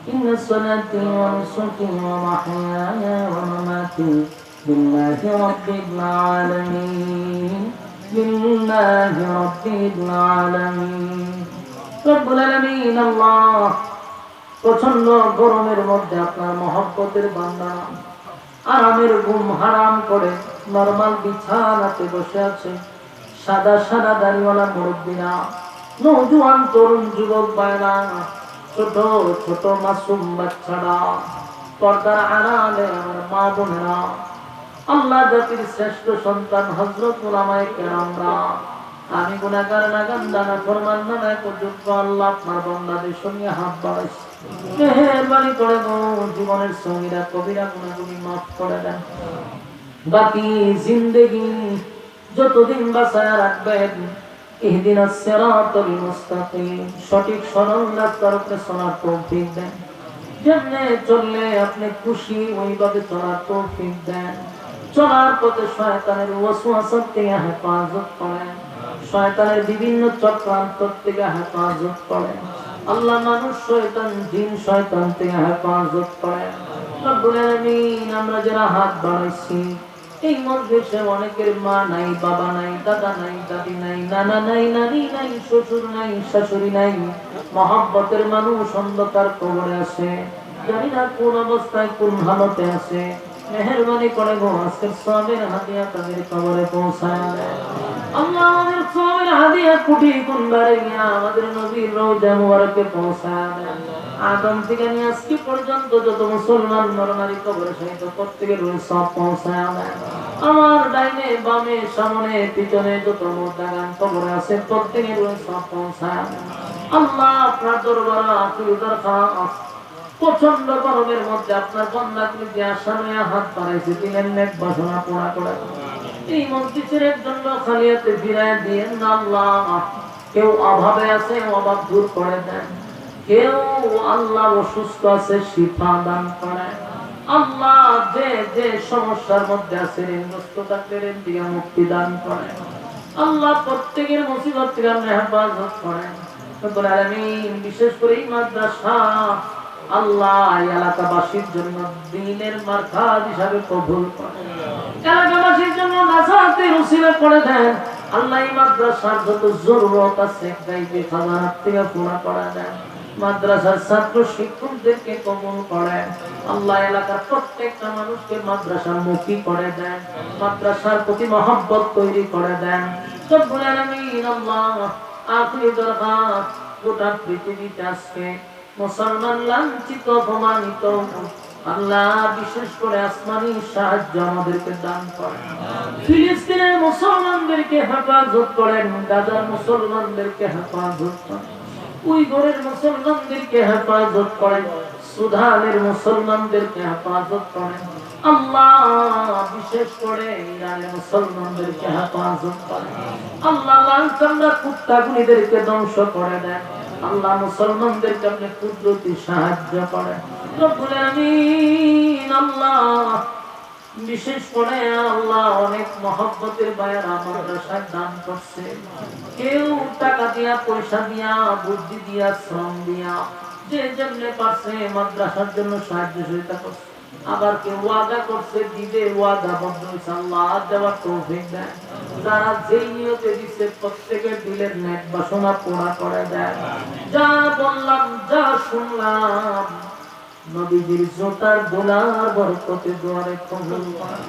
إن صلاتي ونسكي ومحياي ومماتي لله رب العالمين لله رب العالمين رب العالمين الله প্রচন্ড গরমের মধ্যে আপনার মহব্বতের বান্দা আরামের ঘুম হারাম করে নরমাল বিছানাতে বসে আছে সাদা সাদা দাড়িওয়ালা মুরব্বিরা নওজোয়ান তরুণ যুবক ভাইরা ছোট ছোট মাসুম বাচ্চারা পর্দার আড়ালে আমার মা বোনেরা আল্লাহ জাতির শ্রেষ্ঠ সন্তান হযরত উলামায়ে কেরামরা আমি গুনাহগার নাগান্দা না ফরমান না যোগ্য আল্লাহ আপনার বান্দাদের সঙ্গে হাত বাড়াইছি মেহেরবানি করে গো জীবনের সঙ্গীরা কবিরা গুনাহগুলি মাফ করে দেন বাকি জিন্দেগি যতদিন বাঁচায় রাখবেন ইহদিনাস সিরাতাল মুস্তাকিম সঠিক সরল রাস্তার উপরে চলার তৌফিক দেন যেমনে চললে আপনি খুশি ওইভাবে চলার তৌফিক দেন চলার পথে শয়তানের ওয়াসওয়াসা থেকে হেফাজত করেন শয়তানের বিভিন্ন চক্রান্ত থেকে হেফাজত করেন আল্লাহ মানুষ শয়তান জিন শয়তান থেকে হেফাজত করেন রব্বুল আলামিন আমরা যারা হাত বাড়াইছি এই মজলিসে অনেকের মা নাই বাবা নাই দাদা নাই দাদি নাই নানা নাই নানি নাই শ্বশুর নাই শাশুড়ি নাই মহব্বতের মানুষ অন্ধকার কবরে আছে জানি না কোন অবস্থায় কোন হালতে আছে মেহেরবানি করে গো আজকের সওয়াবের হাদিয়া তাদের কবরে পৌঁছায় দেন আল্লাহ আমাদের সওয়াবের হাদিয়া কোটি গুণ বাড়াইয়া আমাদের নবীর রওজা মুবারকে পৌঁছায় দেন আদম থেকে নিয়ে আজকে পর্যন্ত যত মুসলমান নরনারী কবরে শহীদ প্রত্যেকের রূহ সব পৌঁছায় দেন আমার ডাইনে বামে সামনে পিছনে যত মুর্দাগান কবরে আছে প্রত্যেকের রূহ সব পৌঁছায় দেন আল্লাহ আপনার দরবারে আকুল দরখাস্ত প্রচন্ড গরমের মধ্যে আপনার বান্দাকে যে আশা নিয়ে হাত বাড়াইছে দিলেন নেক বাসনা পুরা করে এই মসজিদের জন্য খালিয়াতে ফিরায় দিয়ে আল্লাহ কেউ অভাবে আছে অভাব দূর করে দেন কেউ আল্লাহ অসুস্থ আছে শিফা দান করে আল্লাহ যে যে সমস্যার মধ্যে আছে ঋণগ্রস্ত থাকলে ঋণ থেকে মুক্তি দান করে আল্লাহ প্রত্যেকের মুসিবত থেকে আপনি হেফাজত করেন রব্বুল আলামিন বিশেষ করে এই মাদ্রাসা আল্লাহ এলাকাবাসীর জন্য দ্বীনের মারকাজ হিসাবে কবুল করেন এলাকাবাসীর জন্য নাজাতের উসিলা করে দেন আল্লাহ এই মাদ্রাসার যত জরুরত আছে গায়বী খাজানা থেকে পুরা করে দেন মাদ্রাসার ছাত্র শিক্ষকদেরকে কবুল করেন আল্লাহ এলাকার প্রত্যেকটা মানুষকে মাদ্রাসার মুখী করে দেন মাদ্রাসার প্রতি মহব্বত তৈরি করে দেন রব্বুল আলামিন আল্লাহ আখিরি দরখাস্ত গোটা পৃথিবীতে আজকে মুসলমান লাঞ্ছিত অপমানিত আল্লাহ বিশেষ করে আসমানি সাহায্য আমাদেরকে দান করেন ফিলিস্তিনের মুসলমানদেরকে হেফাজত করেন গাজার মুসলমানদেরকে হেফাজত করেন উইগরের মুসলমানদেরকে হেফাজত করেন সুদানের মুসলমানদেরকে হেফাজত করেন আল্লাহ বিশেষ করে ইরানের মুসলমানদেরকে হেফাজত করেন আল্লাহ লাঞ্ছনা কুত্তাগুলিদেরকে ধ্বংস করে দেন আল্লাহ মুসলমানদেরকে আপনি কুদরতি সাহায্য করেন রব্বুল আলামিন আল্লাহ বিশেষ করে আল্লাহ অনেক মহব্বতের বায়ারা মাদ্রাসায় দান করছে কেউ টাকা দিয়া পয়সা দিয়া বুদ্ধি দিয়া শ্রম দিয়া যে যেমনে পারছে মাদ্রাসার জন্য সাহায্য সহযোগিতা করছে আবার কেউ ওয়াদা করছে দিবে ওয়াদা বদ্ধ হয়েছে আল্লাহ দেওয়ার তৌফিক দেন যারা যেই নিয়তে দিচ্ছে প্রত্যেকের দিলের নেক বাসনা পুরা করে দেন যা বললাম যা শুনলাম নবীজির জুতার ধুলার বরকতে দুয়ারে কবুল করেন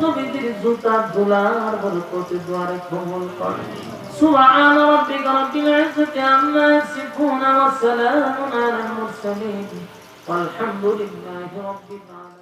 নবীজির জুতার ধুলার বরকতে দুয়ারে কবুল করেন সুবহান রাব্বিকা রাব্বিল ইজ্জাতি আম্মা ইয়াসিফুন ওয়া সালামুন আলাল মুরসালিন والحمد لله رب العالمين